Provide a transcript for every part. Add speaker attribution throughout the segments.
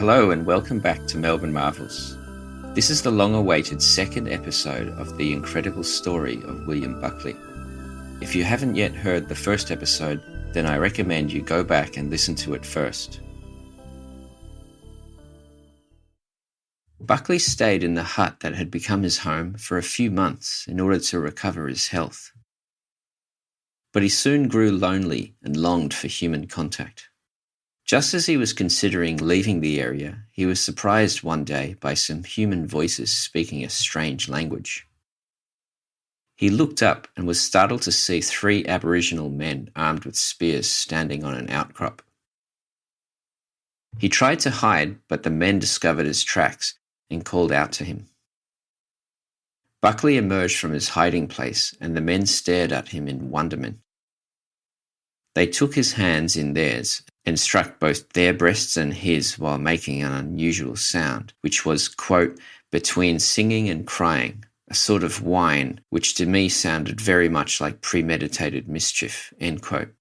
Speaker 1: Hello and welcome back to Melbourne Marvels. This is the long-awaited second episode of the incredible story of William Buckley. If you haven't yet heard the first episode, then I recommend you go back and listen to it first. Buckley stayed in the hut that had become his home for a few months in order to recover his health. But he soon grew lonely and longed for human contact. Just as he was considering leaving the area, he was surprised one day by some human voices speaking a strange language. He looked up and was startled to see 3 aboriginal men armed with spears standing on an outcrop. He tried to hide, but the men discovered his tracks and called out to him. Buckley emerged from his hiding place, and the men stared at him in wonderment. They took his hands in theirs and struck both their breasts and his while making an unusual sound, which was, quote, between singing and crying, a sort of whine which to me sounded very much like premeditated mischief, end quote.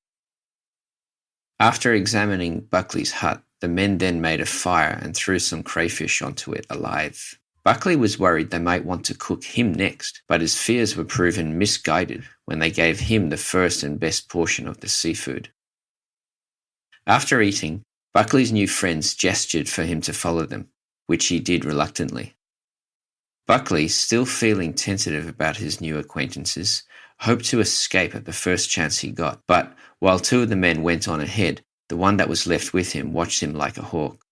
Speaker 1: After examining Buckley's hut, the men then made a fire and threw some crayfish onto it alive. Buckley was worried they might want to cook him next, but his fears were proven misguided when they gave him the first and best portion of the seafood. After eating, Buckley's new friends gestured for him to follow them, which he did reluctantly. Buckley, still feeling tentative about his new acquaintances, hoped to escape at the first chance he got, but while 2 of the men went on ahead, the one that was left with him watched him like a hawk.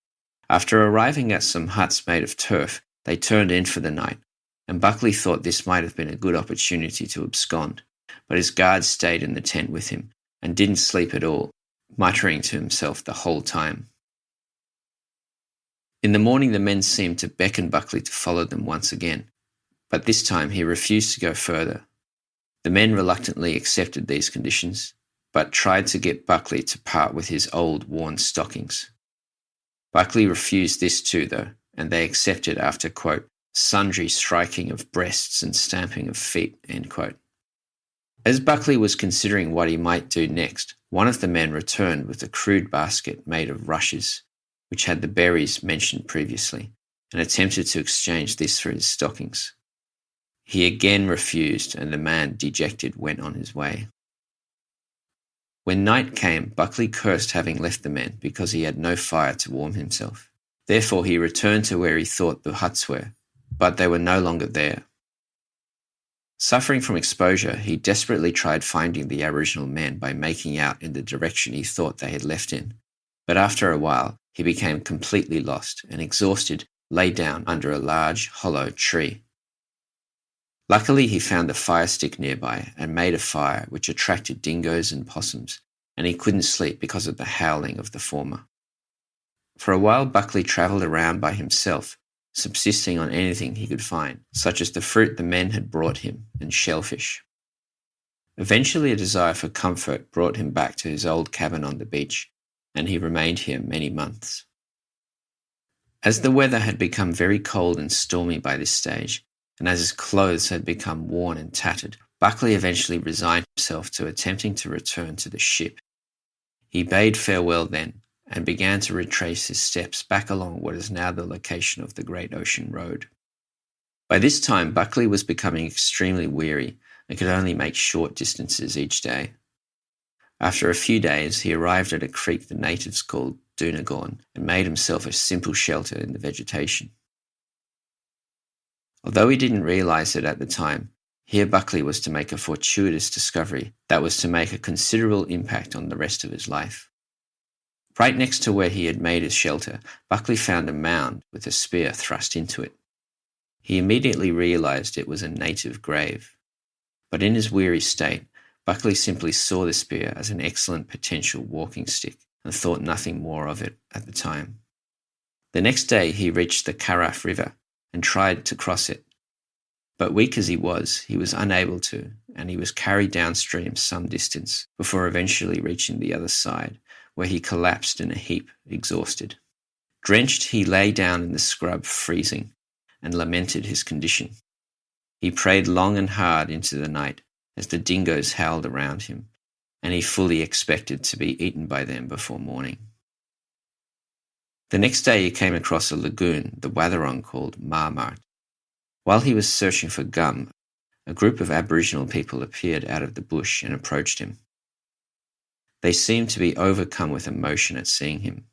Speaker 1: After arriving at some huts made of turf, they turned in for the night, and Buckley thought this might have been a good opportunity to abscond, but his guards stayed in the tent with him and didn't sleep at all, muttering to himself the whole time. In the morning, the men seemed to beckon Buckley to follow them once again, but this time he refused to go further. The men reluctantly accepted these conditions, but tried to get Buckley to part with his old worn stockings. Buckley refused this too, though, and they accepted after, quote, sundry striking of breasts and stamping of feet, end quote. As Buckley was considering what he might do next, one of the men returned with a crude basket made of rushes, which had the berries mentioned previously, and attempted to exchange this for his stockings. He again refused, and the man, dejected, went on his way. When night came, Buckley cursed having left the men because he had no fire to warm himself. Therefore he returned to where he thought the huts were, but they were no longer there. Suffering from exposure, he desperately tried finding the Aboriginal men by making out in the direction he thought they had left in, but after a while he became completely lost and, exhausted, lay down under a large, hollow tree. Luckily he found a fire stick nearby and made a fire which attracted dingoes and possums, and he couldn't sleep because of the howling of the former. For a while Buckley travelled around by himself, subsisting on anything he could find, such as the fruit the men had brought him and shellfish. Eventually a desire for comfort brought him back to his old cabin on the beach, and he remained here many months. As the weather had become very cold and stormy by this stage, and as his clothes had become worn and tattered, Buckley eventually resigned himself to attempting to return to the ship. He bade farewell then, and began to retrace his steps back along what is now the location of the Great Ocean Road. By this time, Buckley was becoming extremely weary and could only make short distances each day. After a few days, he arrived at a creek the natives called Doonagorn and made himself a simple shelter in the vegetation. Although he didn't realise it at the time, here Buckley was to make a fortuitous discovery that was to make a considerable impact on the rest of his life. Right next to where he had made his shelter, Buckley found a mound with a spear thrust into it. He immediately realised it was a native grave, but in his weary state, Buckley simply saw the spear as an excellent potential walking stick and thought nothing more of it at the time. The next day he reached the Carafe River and tried to cross it, but weak as he was unable to, and he was carried downstream some distance before eventually reaching the other side, where he collapsed in a heap, exhausted. Drenched, he lay down in the scrub, freezing, and lamented his condition. He prayed long and hard into the night as the dingoes howled around him, and he fully expected to be eaten by them before morning. The next day he came across a lagoon the Wathaurong called Marmart. While he was searching for gum, a group of aboriginal people appeared out of the bush and approached him. They seemed to be overcome with emotion at seeing him.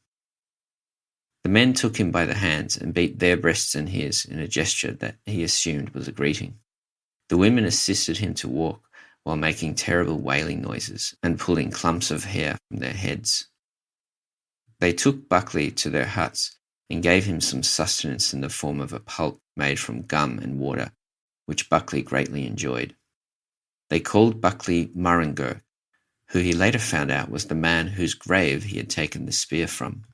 Speaker 1: The men took him by the hands and beat their breasts and his in a gesture that he assumed was a greeting. The women assisted him to walk while making terrible wailing noises and pulling clumps of hair from their heads. They took Buckley to their huts and gave him some sustenance in the form of a pulp made from gum and water, which Buckley greatly enjoyed. They called Buckley Murrungur, who he later found out was the man whose grave he had taken the spear from.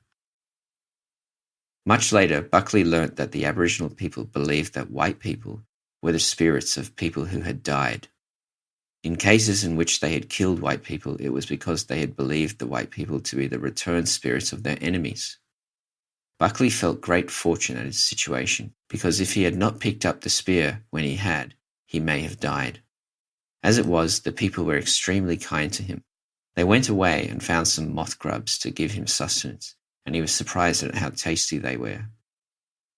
Speaker 1: Much later, Buckley learnt that the Aboriginal people believed that white people were the spirits of people who had died. In cases in which they had killed white people, it was because they had believed the white people to be the returned spirits of their enemies. Buckley felt great fortune at his situation, because if he had not picked up the spear when he had, he may have died. As it was, the people were extremely kind to him. They went away and found some moth grubs to give him sustenance, and he was surprised at how tasty they were.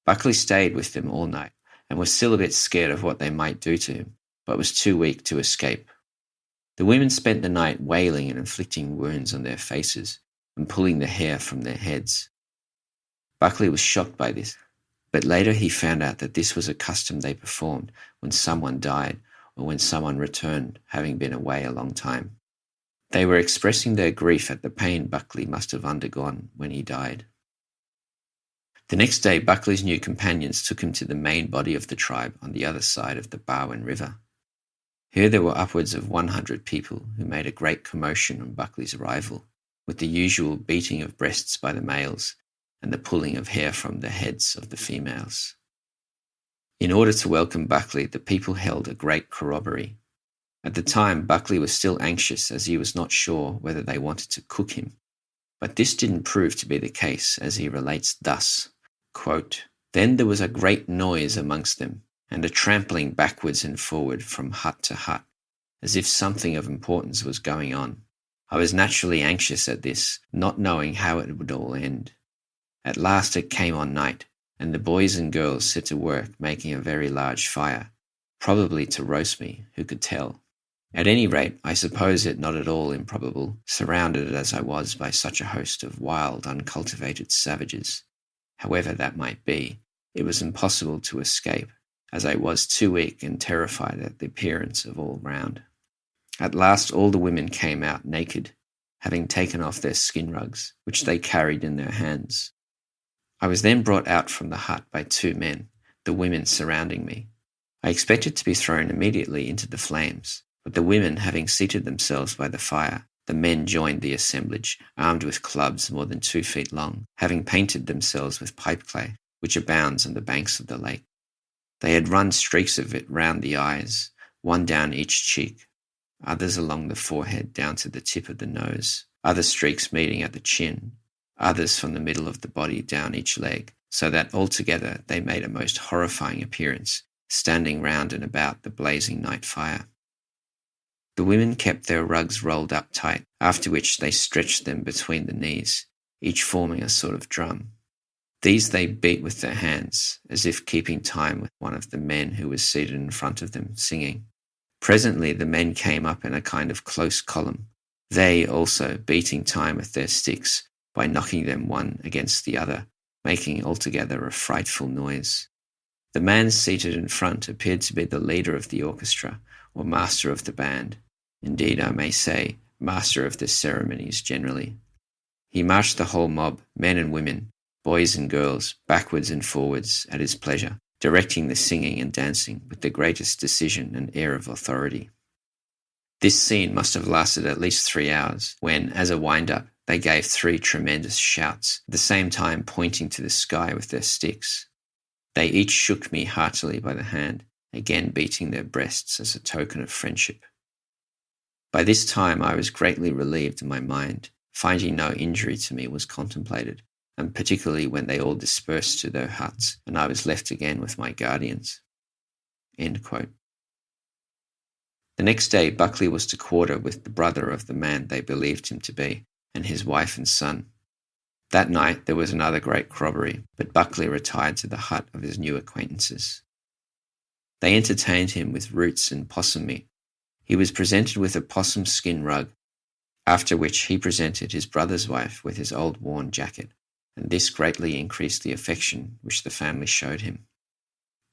Speaker 1: Buckley stayed with them all night and was still a bit scared of what they might do to him, but was too weak to escape. The women spent the night wailing and inflicting wounds on their faces and pulling the hair from their heads. Buckley was shocked by this, but later he found out that this was a custom they performed when someone died or when someone returned, having been away a long time. They were expressing their grief at the pain Buckley must have undergone when he died. The next day, Buckley's new companions took him to the main body of the tribe on the other side of the Barwon River. Here there were upwards of 100 people who made a great commotion on Buckley's arrival, with the usual beating of breasts by the males and the pulling of hair from the heads of the females. In order to welcome Buckley, the people held a great corrobboree. At the time, Buckley was still anxious as he was not sure whether they wanted to cook him. But this didn't prove to be the case, as he relates thus, quote, "Then there was a great noise amongst them, and a trampling backwards and forward from hut to hut, as if something of importance was going on. I was naturally anxious at this, not knowing how it would all end. At last it came on night, and the boys and girls set to work making a very large fire, probably to roast me, who could tell? At any rate, I suppose it not at all improbable, surrounded as I was by such a host of wild, uncultivated savages. However that might be, it was impossible to escape, as I was too weak and terrified at the appearance of all round. At last all the women came out naked, having taken off their skin rugs, which they carried in their hands. I was then brought out from the hut by 2 men, the women surrounding me. I expected to be thrown immediately into the flames, but the women having seated themselves by the fire, the men joined the assemblage, armed with clubs more than 2 feet long, having painted themselves with pipe clay, which abounds on the banks of the lake. They had run streaks of it round the eyes, one down each cheek, others along the forehead down to the tip of the nose, other streaks meeting at the chin, others from the middle of the body down each leg, so that altogether they made a most horrifying appearance, standing round and about the blazing night fire. The women kept their rugs rolled up tight, after which they stretched them between the knees, each forming a sort of drum. These they beat with their hands, as if keeping time with one of the men who was seated in front of them, singing. Presently the men came up in a kind of close column, they also beating time with their sticks by knocking them one against the other, making altogether a frightful noise. The man seated in front appeared to be the leader of the orchestra, or master of the band. Indeed, I may say, master of the ceremonies generally. He marched the whole mob, men and women, boys and girls, backwards and forwards, at his pleasure, directing the singing and dancing with the greatest decision and air of authority. This scene must have lasted at least 3 hours, when, as a wind-up, they gave 3 tremendous shouts, at the same time pointing to the sky with their sticks. They each shook me heartily by the hand, again beating their breasts as a token of friendship. By this time I was greatly relieved in my mind, finding no injury to me was contemplated, and particularly when they all dispersed to their huts, and I was left again with my guardians." End quote. The next day Buckley was to quarter with the brother of the man they believed him to be, and his wife and son. That night there was another great corroboree, but Buckley retired to the hut of his new acquaintances. They entertained him with roots and possum meat. He was presented with a possum skin rug, after which he presented his brother's wife with his old worn jacket, and this greatly increased the affection which the family showed him.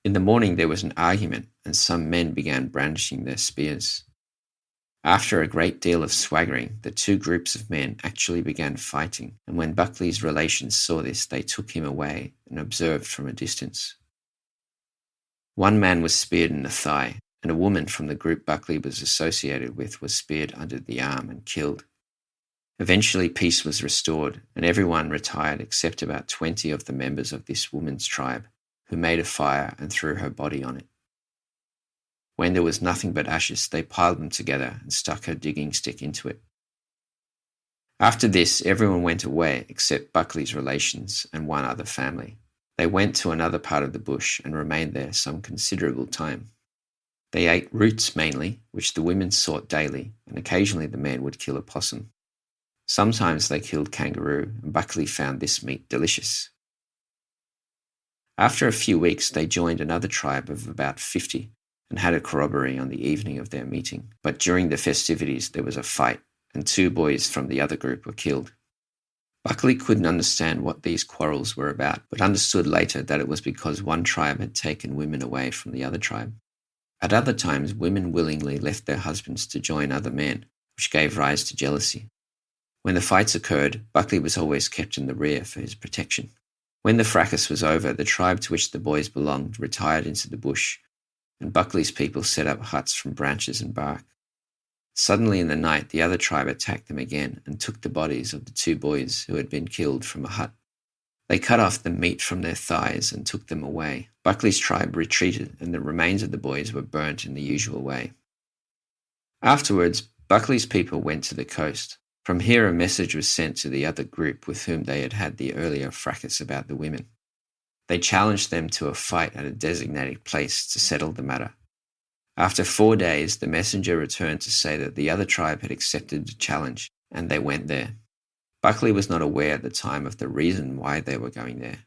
Speaker 1: In the morning there was an argument, and some men began brandishing their spears. After a great deal of swaggering, the two groups of men actually began fighting, and when Buckley's relations saw this, they took him away and observed from a distance. One man was speared in the thigh, and a woman from the group Buckley was associated with was speared under the arm and killed. Eventually peace was restored, and everyone retired except about 20 of the members of this woman's tribe, who made a fire and threw her body on it. When there was nothing but ashes, they piled them together and stuck her digging stick into it. After this, everyone went away except Buckley's relations and one other family. They went to another part of the bush and remained there some considerable time. They ate roots mainly, which the women sought daily, and occasionally the men would kill a possum. Sometimes they killed kangaroo, and Buckley found this meat delicious. After a few weeks, they joined another tribe of about 50 and had a corroboree on the evening of their meeting. But during the festivities, there was a fight, and 2 boys from the other group were killed. Buckley couldn't understand what these quarrels were about, but understood later that it was because one tribe had taken women away from the other tribe. At other times, women willingly left their husbands to join other men, which gave rise to jealousy. When the fights occurred, Buckley was always kept in the rear for his protection. When the fracas was over, the tribe to which the boys belonged retired into the bush, and Buckley's people set up huts from branches and bark. Suddenly in the night, the other tribe attacked them again and took the bodies of the 2 boys who had been killed from a hut. They cut off the meat from their thighs and took them away. Buckley's tribe retreated, and the remains of the boys were burnt in the usual way. Afterwards, Buckley's people went to the coast. From here a message was sent to the other group with whom they had had the earlier fracas about the women. They challenged them to a fight at a designated place to settle the matter. After 4 days, the messenger returned to say that the other tribe had accepted the challenge, and they went there. Buckley was not aware at the time of the reason why they were going there.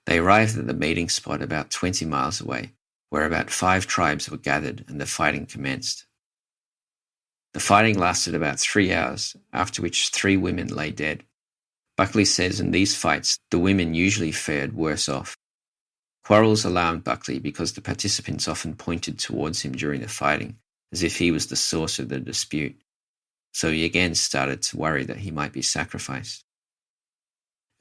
Speaker 1: They arrived at the meeting spot about 20 miles away, where about 5 tribes were gathered and the fighting commenced. The fighting lasted about 3 hours, after which 3 women lay dead. Buckley says in these fights, the women usually fared worse off. Quarrels alarmed Buckley because the participants often pointed towards him during the fighting, as if he was the source of the dispute. So he again started to worry that he might be sacrificed.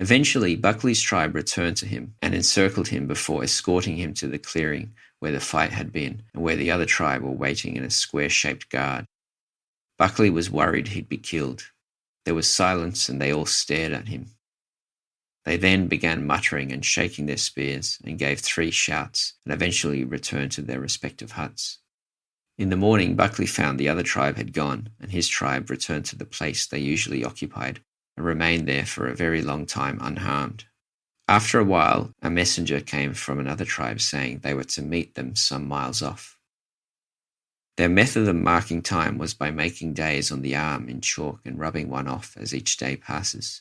Speaker 1: Eventually, Buckley's tribe returned to him and encircled him before escorting him to the clearing where the fight had been and where the other tribe were waiting in a square-shaped guard. Buckley was worried he'd be killed. There was silence and they all stared at him. They then began muttering and shaking their spears and gave 3 shouts and eventually returned to their respective huts. In the morning, Buckley found the other tribe had gone, and his tribe returned to the place they usually occupied and remained there for a very long time unharmed. After a while, a messenger came from another tribe saying they were to meet them some miles off. Their method of marking time was by making days on the arm in chalk and rubbing one off as each day passes.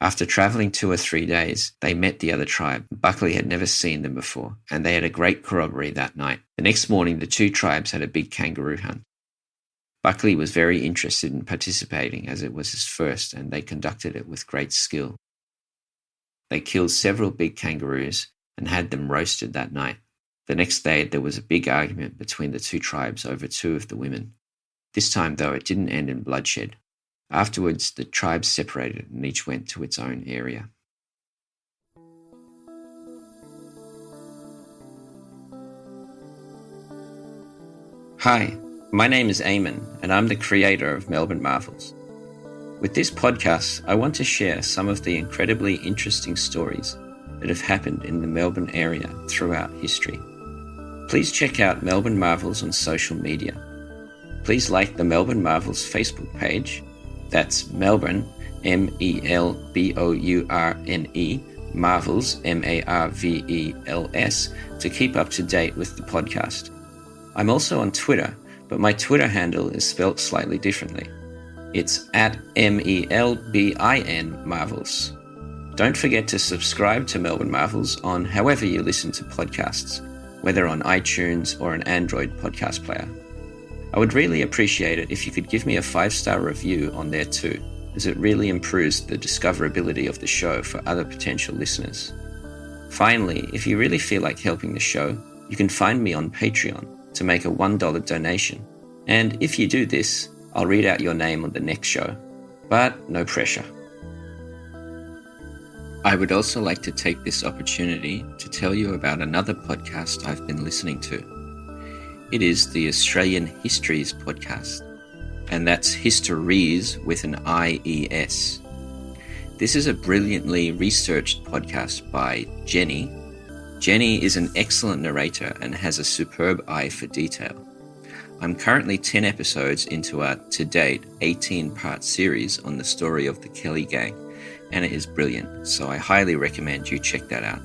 Speaker 1: After travelling 2 or 3 days, they met the other tribe. Buckley had never seen them before, and they had a great corroboree that night. The next morning, the 2 tribes had a big kangaroo hunt. Buckley was very interested in participating as it was his first, and they conducted it with great skill. They killed several big kangaroos and had them roasted that night. The next day, there was a big argument between the 2 tribes over 2 of the women. This time, though, it didn't end in bloodshed. Afterwards, the tribes separated and each went to its own area. Hi, my name is Eamon, and I'm the creator of Melbourne Marvels. With this podcast, I want to share some of the incredibly interesting stories that have happened in the Melbourne area throughout history. Please check out Melbourne Marvels on social media. Please like the Melbourne Marvels Facebook page. That's Melbourne, MELBOURNE, Marvels, MARVELS, to keep up to date with the podcast. I'm also on Twitter, but my Twitter handle is spelt slightly differently. It's at MELBIN Marvels. Don't forget to subscribe to Melbourne Marvels on however you listen to podcasts, whether on iTunes or an Android podcast player. I would really appreciate it if you could give me a 5-star review on there too, as it really improves the discoverability of the show for other potential listeners. Finally, if you really feel like helping the show, you can find me on Patreon to make a $1 donation. And if you do this, I'll read out your name on the next show. But no pressure. I would also like to take this opportunity to tell you about another podcast I've been listening to. It is the Australian Histories podcast, and that's Histories with an IES. This is a brilliantly researched podcast by Jenny. Jenny is an excellent narrator and has a superb eye for detail. I'm currently 10 episodes into a, to date, 18-part series on the story of the Kelly Gang, and it is brilliant, so I highly recommend you check that out.